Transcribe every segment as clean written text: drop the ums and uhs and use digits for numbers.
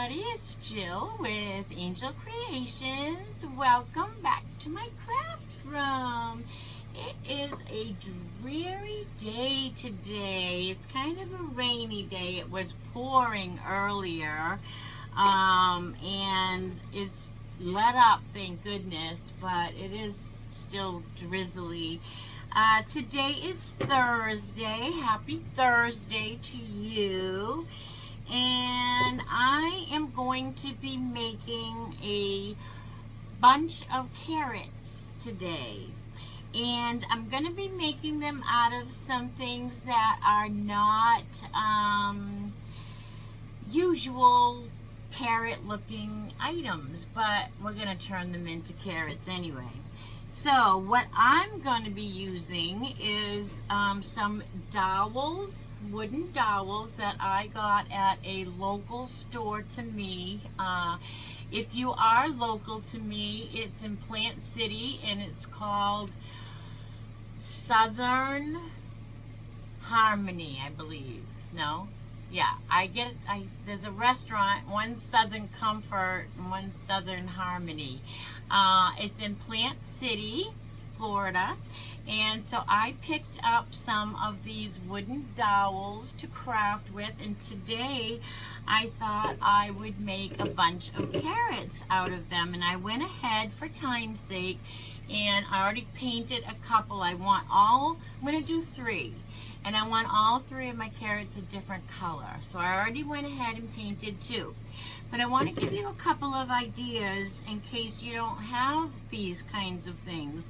everybody, it's Jill with Angel Creations. Welcome back to my craft room. It is a dreary day today. It's kind of a rainy day. It was pouring earlier and it's let up, thank goodness, but it is still drizzly. Today is Thursday. Happy Thursday to you. And I am going to be making a bunch of carrots today. And I'm going to be making them out of some things that are not usual carrot looking items, but we're going to turn them into carrots anyway. So what I'm going to be using is some dowels, wooden dowels that I got at a local store to me. If you are local to me, it's in Plant City and it's called Southern Harmony, I believe. No? Yeah, there's a restaurant, one Southern Comfort and one Southern Harmony. It's in Plant City, Florida. And so I picked up some of these wooden dowels to craft with, and today I thought I would make a bunch of carrots out of them. And I went ahead for time's sake and I already painted a couple. I'm going to do 3. And I want all 3 of my carrots a different color. So I already went ahead and painted 2. But I want to give you a couple of ideas in case you don't have these kinds of things.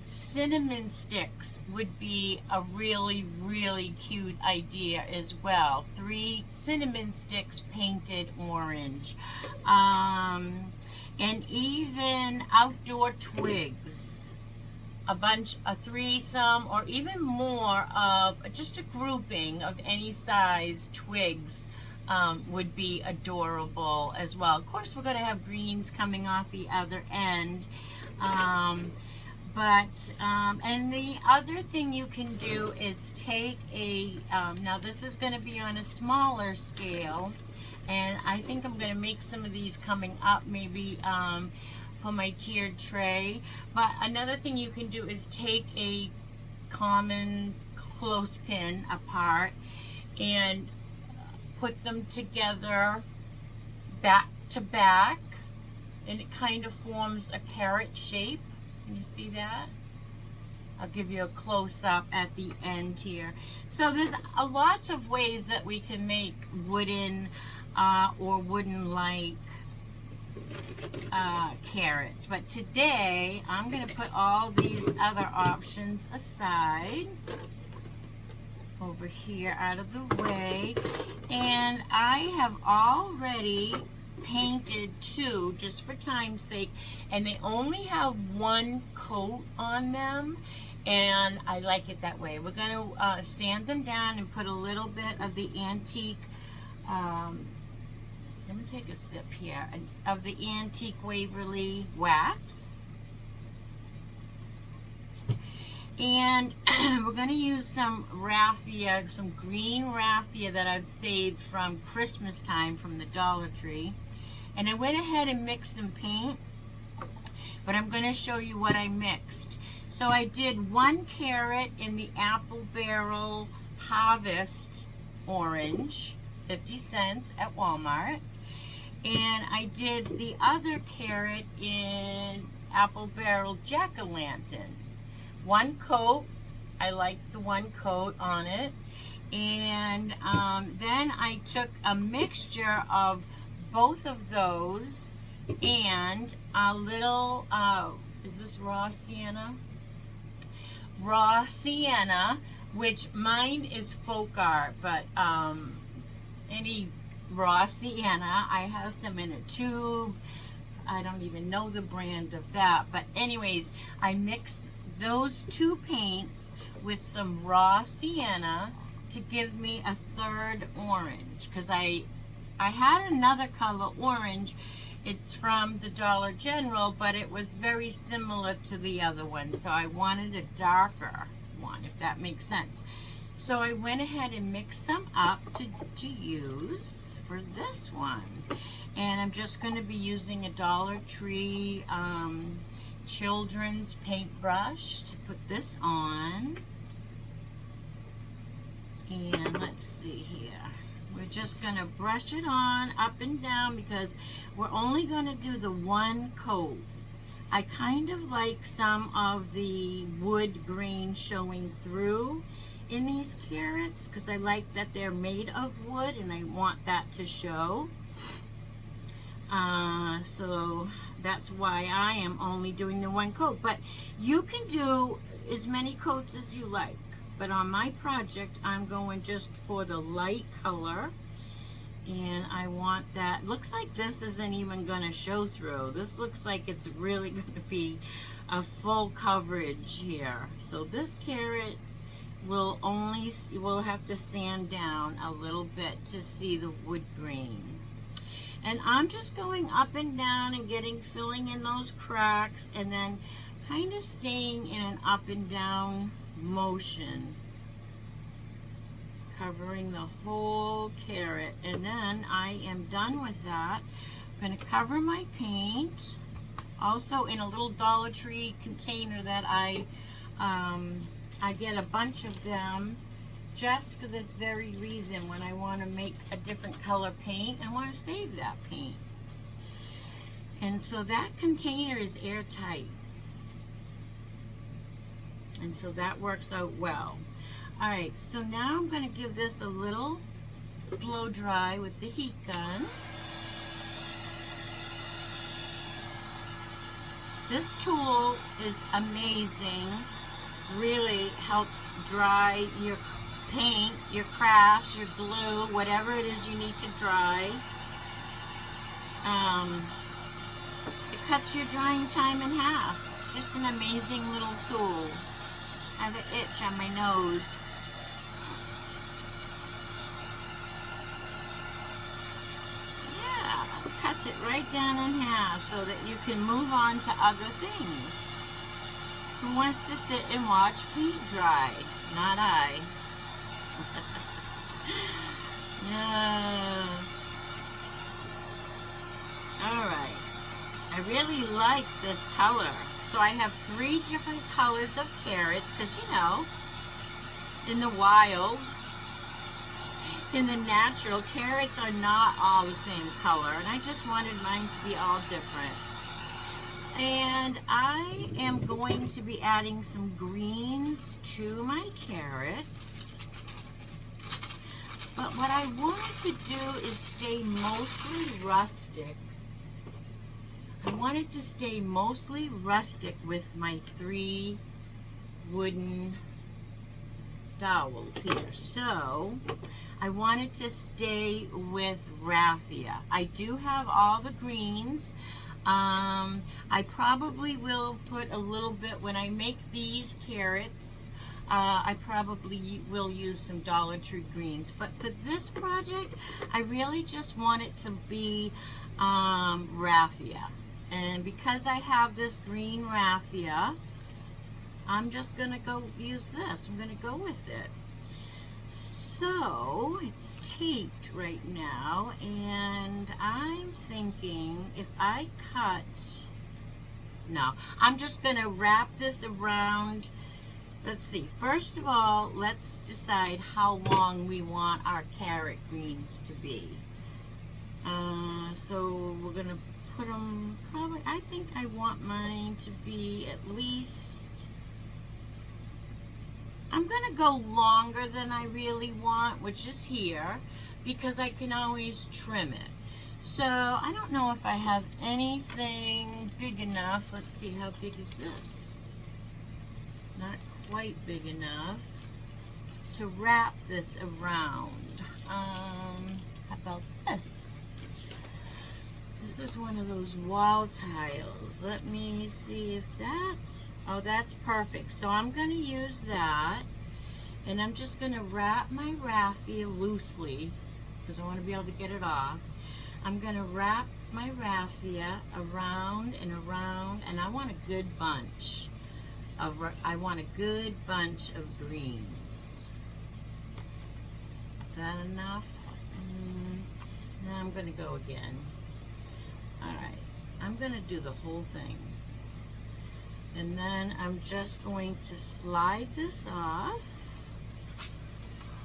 Cinnamon sticks would be a really, really cute idea as well. 3 cinnamon sticks painted orange. And even outdoor twigs. A bunch, a threesome, or even more of just a grouping of any size twigs would be adorable as well. Of course, we're going to have greens coming off the other end. And the other thing you can do is take a, now this is going to be on a smaller scale, and I think I'm going to make some of these coming up maybe for my tiered tray. But another thing you can do is take a common clothespin apart and put them together back to back, and it kind of forms a carrot shape. Can you see that? I'll give you a close-up at the end here. So there's lots of ways that we can make wooden or wooden-like carrots, but today I'm going to put all these other options aside over here out of the way, and I have already painted 2 just for time's sake, and they only have 1 coat on them, and I like it that way. We're going to sand them down and put a little bit of the antique let me take a sip here of the antique Waverly wax. And we're going to use some raffia, some green raffia that I've saved from Christmas time from the Dollar Tree. And I went ahead and mixed some paint, but I'm going to show you what I mixed. So I did 1 carrot in the Apple Barrel Harvest Orange, 50 cents at Walmart. And I did the other carrot in Apple Barrel Jack-o'-lantern. 1 coat. I like the 1 coat on it. And then I took a mixture of both of those and a little, is this raw sienna? Raw sienna, which mine is folk art, but any raw sienna, I have some in a tube. I don't even know the brand of that, but anyways, I mixed those 2 paints with some raw sienna to give me a 3rd orange, because I had another color orange. It's from the Dollar General, but it was very similar to the other one, so I wanted a darker one, if that makes sense. So I went ahead and mixed some up to use for this one. And I'm just going to be using a Dollar Tree children's paintbrush to put this on. And let's see here. We're just going to brush it on up and down because we're only going to do the one coat. I kind of like some of the wood grain showing through in these carrots because I like that they're made of wood and I want that to show. So that's why I am only doing the one coat. But you can do as many coats as you like. But on my project, I'm going just for the light color. And I want that. Looks like this isn't even going to show through. This looks like it's really going to be a full coverage here. So this carrot will have to sand down a little bit to see the wood grain. And I'm just going up and down and filling in those cracks and then kind of staying in an up and down motion, covering the whole carrot. And then I am done with that. I'm going to cover my paint also in a little Dollar Tree container that I get a bunch of them just for this very reason. When I want to make a different color paint, I want to save that paint. And so that container is airtight. And so that works out well. Alright, so now I'm going to give this a little blow dry with the heat gun. This tool is amazing. Really helps dry your paint, your crafts, your glue, whatever it is you need to dry. It cuts your drying time in half. It's just an amazing little tool. I have an itch on my nose. Yeah, it cuts it right down in half so that you can move on to other things. Who wants to sit and watch paint dry? Not I. Yeah. Alright. I really like this color. So I have 3 different colors of carrots because, you know, in the wild, in the natural, carrots are not all the same color. And I just wanted mine to be all different. And I am going to be adding some greens to my carrots. But what I wanted to do is stay mostly rustic. I wanted to stay mostly rustic with my 3 wooden dowels here. So I wanted to stay with raffia. I do have all the greens. I probably will put a little bit, when I make these carrots, I probably will use some Dollar Tree greens. But for this project, I really just want it to be raffia. And because I have this green raffia, I'm just going to go use this. I'm going to go with it. So it's taped right now, and I'm thinking if I cut, no, I'm just going to wrap this around. Let's see. First of all, let's decide how long we want our carrot greens to be. So we're going to put them probably, I think I want mine to be at least, I'm going to go longer than I really want, which is here, because I can always trim it. So I don't know if I have anything big enough. Let's see, how big is this? Not quite big enough to wrap this around. How about this? This is one of those wall tiles. Let me see if that, oh, that's perfect. So I'm going to use that, and I'm just going to wrap my raffia loosely because I want to be able to get it off. I'm going to wrap my raffia around and around, and I want a good bunch of greens. Is that enough? Now I'm going to go again. Alright, I'm going to do the whole thing. And then I'm just going to slide this off.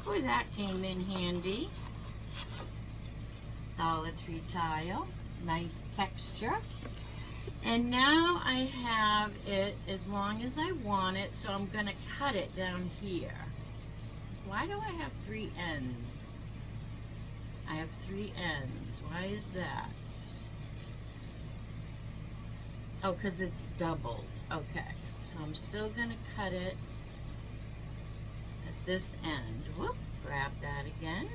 Boy, that came in handy. Dollar Tree tile. Nice texture. And now I have it as long as I want it, so I'm going to cut it down here. Why do I have 3 ends? I have 3 ends. Why is that? Oh, because it's doubled. Okay, so I'm still going to cut it at this end. Whoop, grab that again.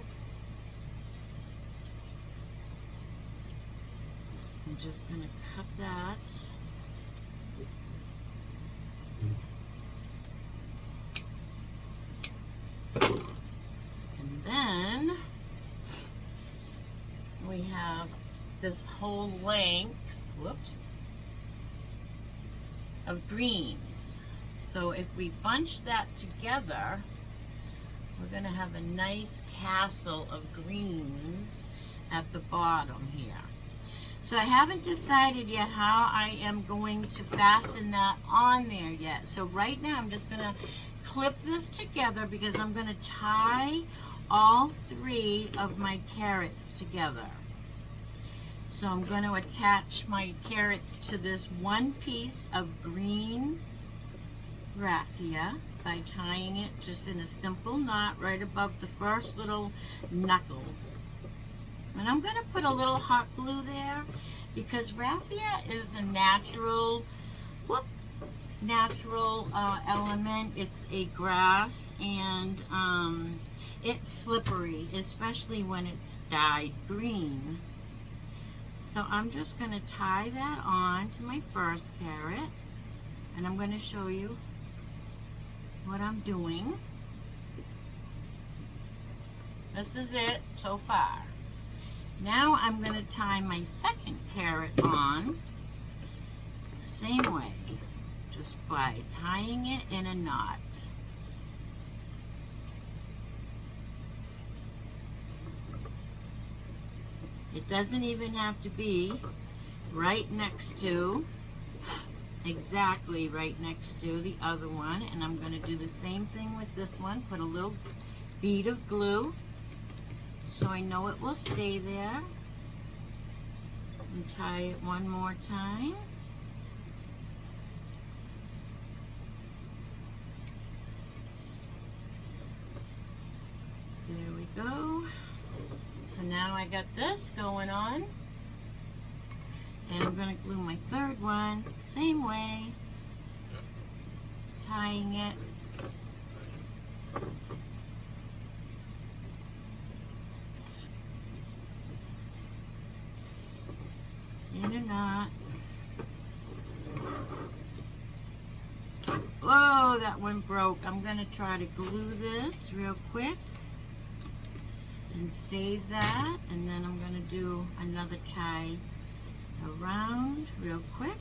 I'm just going to cut that. And then we have this whole length, whoops, of greens. So if we bunch that together, we're going to have a nice tassel of greens at the bottom here. So I haven't decided yet how I am going to fasten that on there yet. So right now I'm just going to clip this together because I'm going to tie all 3 of my carrots together. So I'm going to attach my carrots to this one piece of green raffia by tying it just in a simple knot right above the first little knuckle. And I'm going to put a little hot glue there because raffia is a natural element. It's a grass and it's slippery, especially when it's dyed green. So I'm just going to tie that on to my first carrot, and I'm going to show you what I'm doing. This is it so far. Now I'm going to tie my second carrot on same way, just by tying it in a knot. It doesn't even have to be right next to, exactly right next to the other one. And I'm going to do the same thing with this one. Put a little bead of glue so I know it will stay there. And tie it one more time. There we go. So now I got this going on. And I'm going to glue my third one, same way, tying it. In a knot. Whoa, that one broke. I'm going to try to glue this real quick and save that, and then I'm going to do another tie around real quick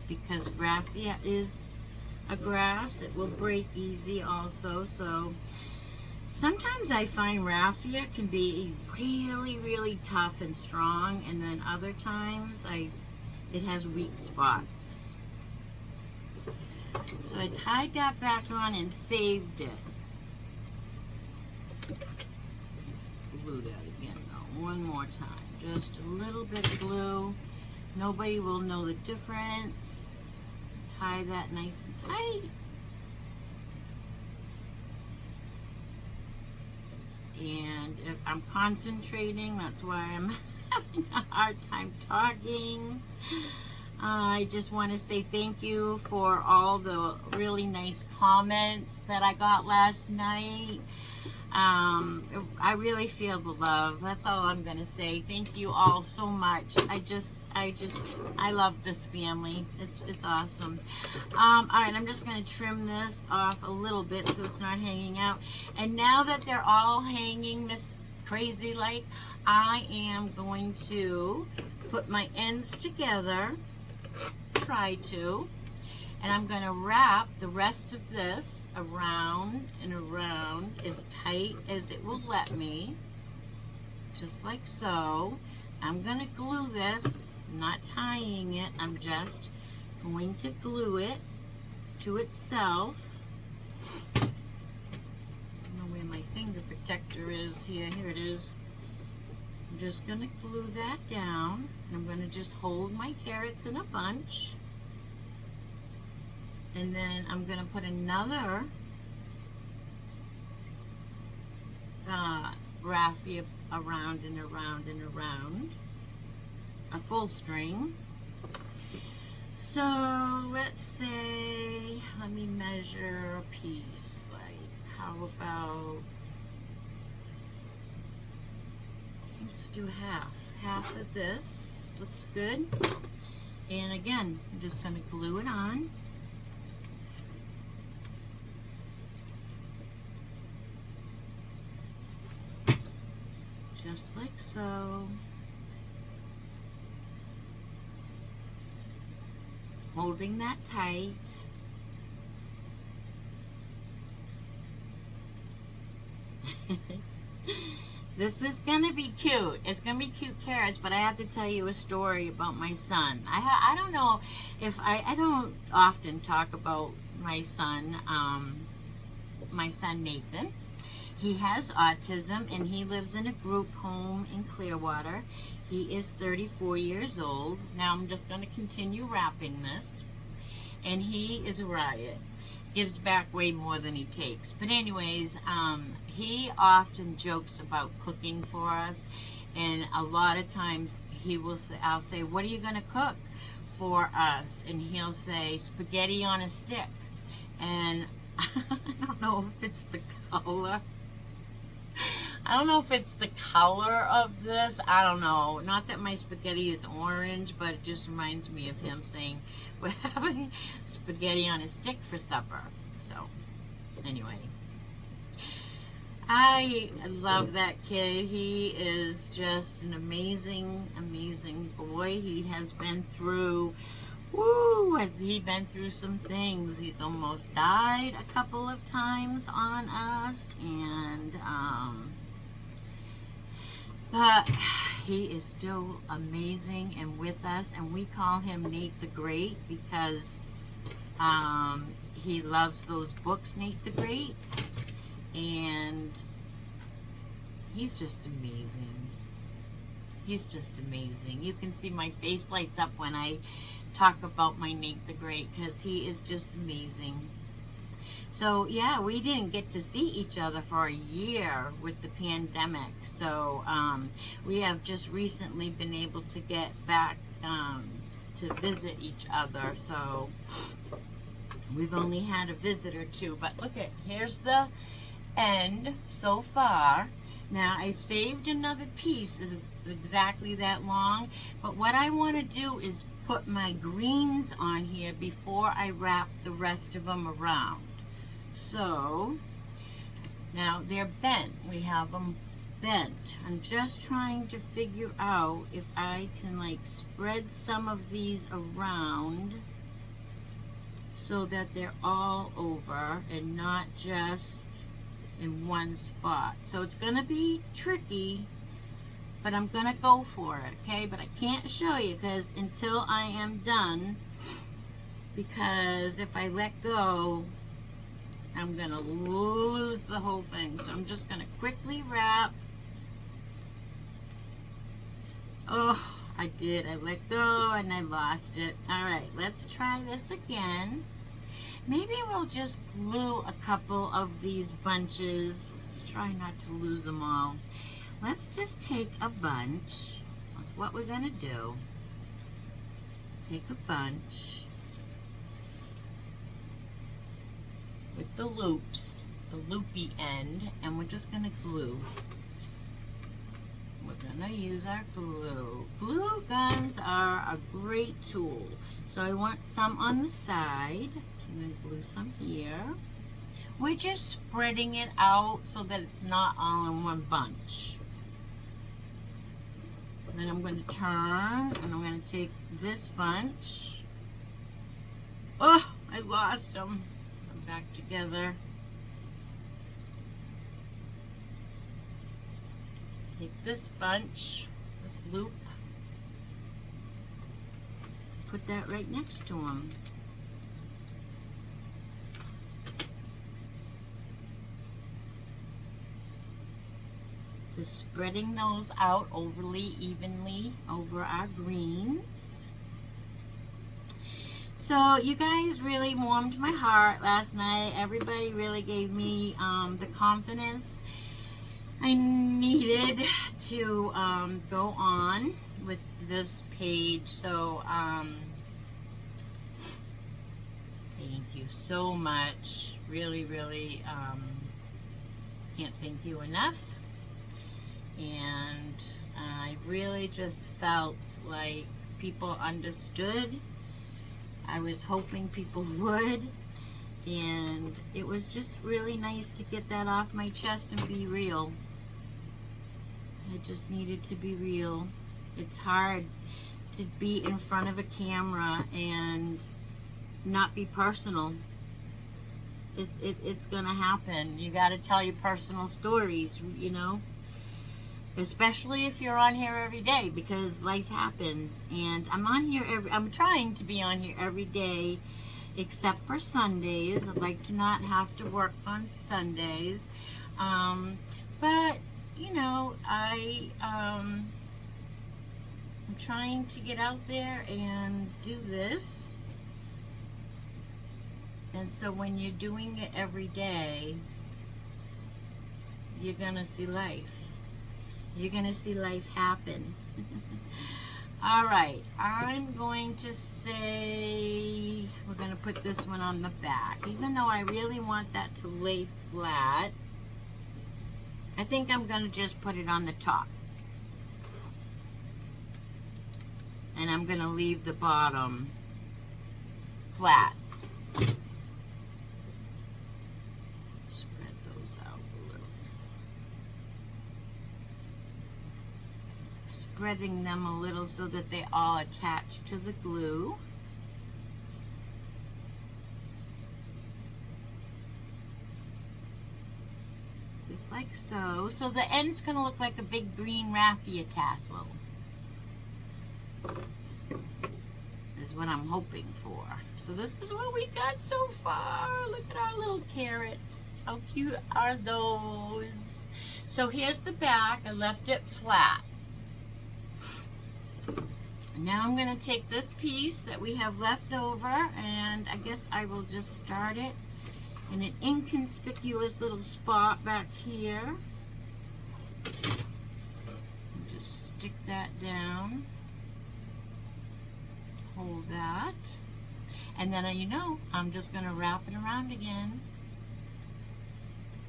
because raffia is a grass. It will break easy also, so sometimes I find raffia can be really tough and strong, and then other times it has weak spots. So I tied that back on and saved it. Glue that again though, one more time. Just a little bit of glue. Nobody will know the difference. Tie that nice and tight. And if I'm concentrating, that's why I'm having a hard time talking. I just want to say thank you for all the really nice comments that I got last night. I really feel the love. That's all I'm going to say. Thank you all so much. I love this family. It's awesome. Alright, I'm just going to trim this off a little bit so it's not hanging out. And now that they're all hanging this crazy like, I am going to put my ends together. Try to. And I'm going to wrap the rest of this around and around as tight as it will let me, just like so. I'm going to glue this, I'm not tying it, I'm just going to glue it to itself. I don't know where my finger protector is here. Here it is. I'm just going to glue that down. And I'm going to just hold my carrots in a bunch. And then I'm going to put another raffia around and around and around. A full string. So let's say, let me measure a piece. Like, how about, let's do half. Half of this looks good. And again, I'm just going to glue it on. Just like so. Holding that tight. This is gonna be cute. It's gonna be cute carrots, but I have to tell you a story about my son. I don't know if I don't often talk about my son Nathan. He has autism and he lives in a group home in Clearwater. He is 34 years old. Now I'm just going to continue wrapping this. And he is a riot. Gives back way more than he takes. But anyways, he often jokes about cooking for us. And a lot of times he will say, I'll say, what are you going to cook for us? And he'll say, spaghetti on a stick. And I don't know if it's the color. I don't know if it's the color of this. I don't know. Not that my spaghetti is orange, but it just reminds me of him saying, we're having spaghetti on a stick for supper. So, anyway. I love that kid. He is just an amazing, amazing boy. He has been through, has he been through some things. He's almost died a couple of times on us, and but he is still amazing and with us, and we call him Nate the Great because he loves those books, Nate the Great, and he's just amazing. He's just amazing. You can see my face lights up when I talk about my Nate the Great because he is just amazing. So yeah, we didn't get to see each other for a year with the pandemic. So we have just recently been able to get back to visit each other. So we've only had a visit or two. But look at, here's the end so far. Now I saved another piece. This is exactly that long. But what I want to do is put my greens on here before I wrap the rest of them around. So now they're bent. We have them bent. I'm just trying to figure out if I can like spread some of these around so that they're all over and not just in one spot. So it's gonna be tricky, but I'm gonna go for it, okay? But I can't show you because until I am done, because if I let go, I'm gonna lose the whole thing. So I'm just gonna quickly wrap. Oh, I did. I let go and I lost it. All right, let's try this again. Maybe we'll just glue a couple of these bunches. Let's try not to lose them all. Let's just take a bunch. That's what we're gonna do. Take a bunch with the loops, the loopy end, and we're just gonna glue. We're gonna use our glue. Glue guns are a great tool. So I want some on the side. So I'm gonna glue some here. We're just spreading it out so that it's not all in one bunch. Then I'm going to turn and I'm going to take this bunch. Oh, I lost them. I'm back together. Take this bunch, this loop, put that right next to them. Just spreading those out overly evenly over our greens. So you guys really warmed my heart last night. Everybody really gave me the confidence I needed to go on with this page. So thank you so much. Really, really can't thank you enough. And I really just felt like people understood. I was hoping people would, and it was just really nice to get that off my chest and be real. I just needed to be real. It's hard to be in front of a camera and not be personal. It's gonna happen. You gotta tell your personal stories, you know? Especially if you're on here every day, because life happens. And I'm trying to be on here every day except for Sundays. I'd like to not have to work on Sundays. But you know, I'm trying to get out there and do this. And so when you're doing it every day, you're gonna see life. You're going to see life happen. All right, I'm going to say we're going to put this one on the back. Even though I really want that to lay flat, I think I'm going to just put it on the top. And I'm going to leave the bottom flat. Spreading them a little so that they all attach to the glue. Just like so. So the end's going to look like a big green raffia tassel. Is what I'm hoping for. So this is what we got so far. Look at our little carrots. How cute are those? So here's the back. I left it flat. Now I'm going to take this piece that we have left over, and I guess I will just start it in an inconspicuous little spot back here. And just stick that down. Hold that. And then, you know, I'm just going to wrap it around again.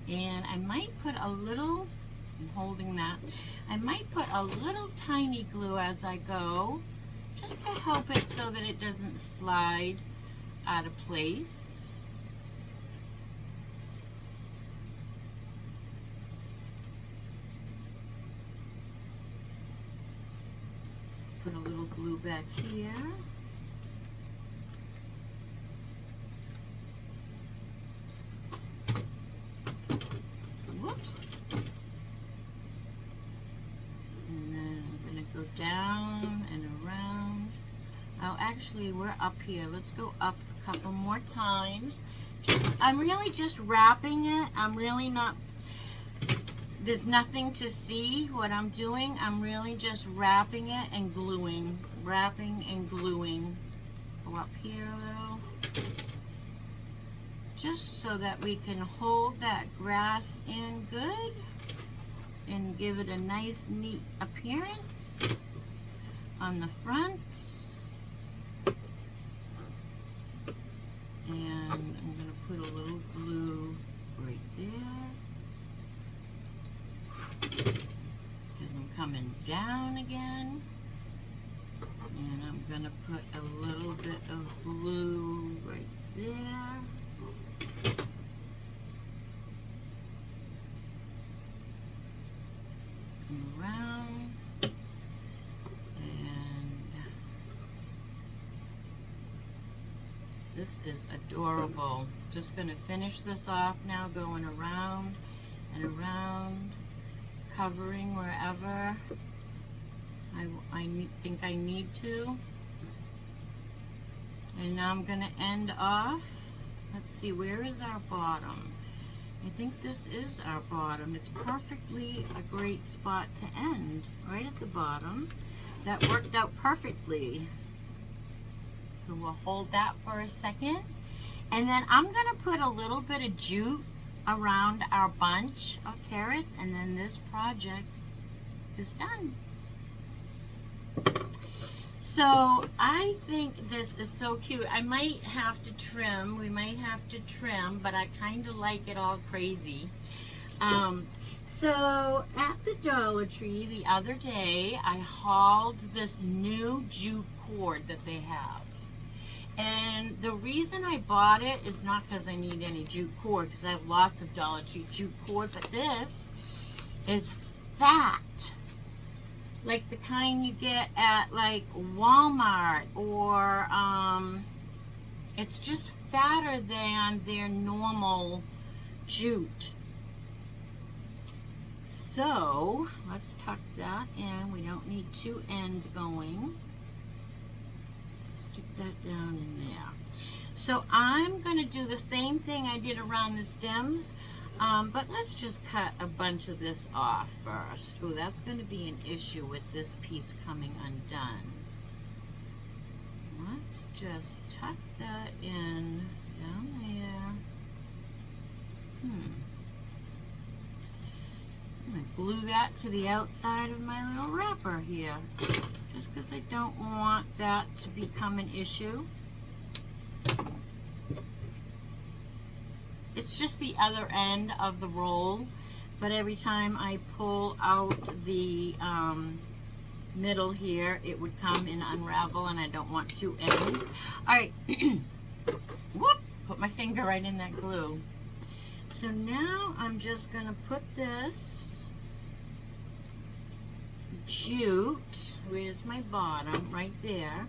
And I might put a little, I'm holding that, I might put a little tiny glue as I go, just to help it so that it doesn't slide out of place. Put a little glue back here. Whoops. And then I'm going to go down and around. Oh, actually, we're up here. Let's go up a couple more times. I'm really just wrapping it. I'm really not, there's nothing to see what I'm doing. I'm really just wrapping it and gluing. Wrapping and gluing. Go up here a little. Just so that we can hold that grass in good and give it a nice, neat appearance on the front. And I'm going to put a little glue right there, because I'm coming down again. And I'm going to put a little bit of glue right there. And around. And This is adorable. Just going to finish this off now, going around and around, covering wherever think I need to. And now I'm going to end off. Let's see, where is our bottom? I think this is our bottom. It's perfectly a great spot to end, right at the bottom. That worked out perfectly. So we'll hold that for a second. And then I'm going to put a little bit of jute around our bunch of carrots, and then this project is done. So I think this is so cute. I might have to trim. We might have to trim, but I kind of like it all crazy. So at the Dollar Tree the other day, I hauled this new jute cord that they have. And the reason I bought it is not because I need any jute cord, because I have lots of Dollar Tree jute cord, but this is fat. Like the kind you get at like Walmart, or it's just fatter than their normal jute. So let's tuck that in. We don't need two ends going. Stick that down in there. So I'm going to do the same thing I did around the stems, but let's just cut a bunch of this off first. Oh, that's going to be an issue with this piece coming undone. Let's just tuck that in down there. I'm going to glue that to the outside of my little wrapper here, just because I don't want that to become an issue. It's just the other end of the roll, but every time I pull out the middle here, it would come and unravel, and I don't want two ends. All right, whoop, put my finger right in that glue. So now I'm just going to put this jute, where's my bottom, right there.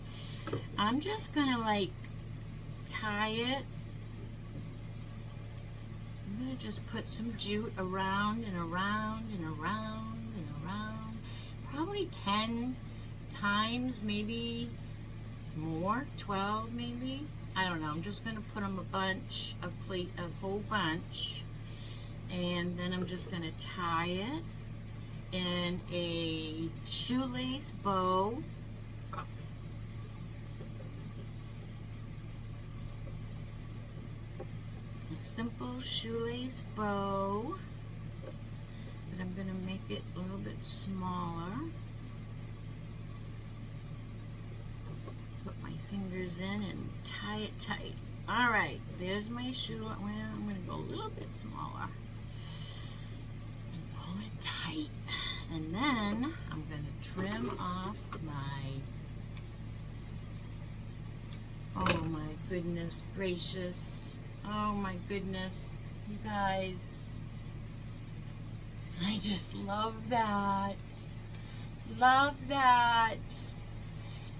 I'm just going to like tie it. I'm going to just put some jute around and around and around and around, probably 10 times, maybe more, 12 maybe. I don't know. I'm just going to put them a whole bunch, and then I'm just going to tie it in a shoelace bow. A simple shoelace bow, but I'm going to make it a little bit smaller. Put my fingers in and tie it tight. All right, there's my shoe. Well, I'm going to go a little bit smaller and pull it tight. And then I'm going to trim off oh my goodness gracious. Oh my goodness, you guys. I just love that. Love that.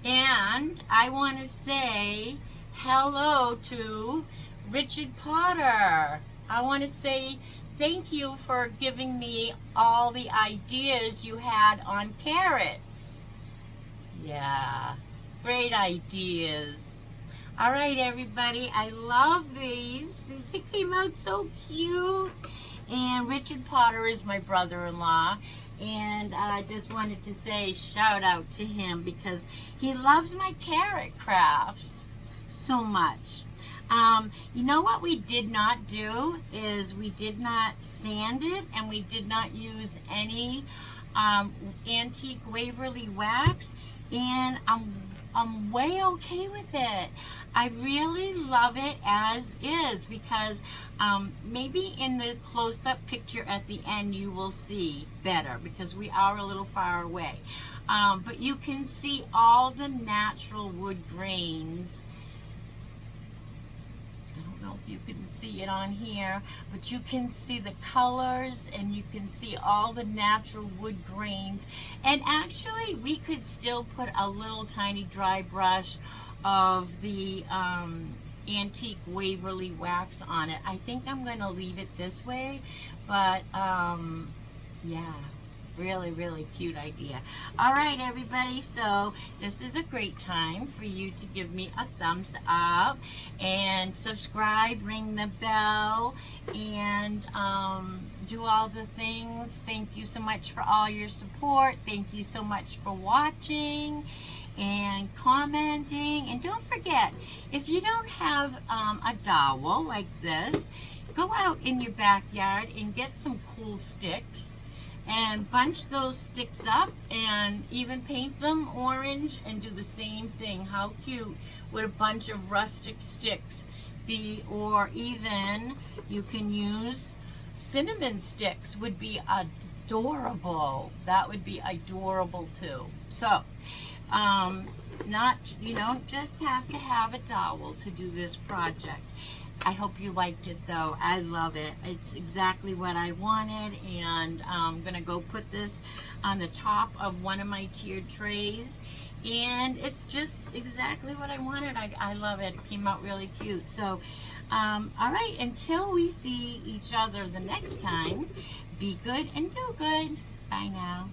And I want to say hello to Richard Potter. I want to say thank you for giving me all the ideas you had on carrots. Yeah, great ideas. All right, everybody, I love these. These came out so cute. And Richard Potter is my brother-in-law. And I just wanted to say shout out to him because he loves my carrot crafts so much. You know what we did not do is we did not sand it, and we did not use any antique Waverly wax, and I'm way okay with it. I really love it as is because maybe in the close-up picture at the end you will see better because we are a little far away. But you can see all the natural wood grains. I don't know if you can see it on here, but you can see the colors and you can see all the natural wood grains. And actually we could still put a little tiny dry brush of the antique Waverly wax on it. I think I'm going to leave it this way, but yeah, really cute idea. All right, everybody, so this is a great time for you to give me a thumbs up and subscribe, ring the bell, and do all the things. Thank you so much for all your support. Thank you so much for watching and commenting. And don't forget, if you don't have a dowel like this, go out in your backyard and get some cool sticks and bunch those sticks up and even paint them orange and do the same thing. How cute would a bunch of rustic sticks be? Or even you can use cinnamon sticks, would be adorable. That would be adorable too. So not, you don't just have to have a dowel to do this project. I hope you liked it though. I love it. It's exactly what I wanted, and I'm gonna go put this on the top of one of my tiered trays, and it's just exactly what I wanted. I love it. It came out really cute. So all right, until we see each other the next time, be good and do good. Bye now.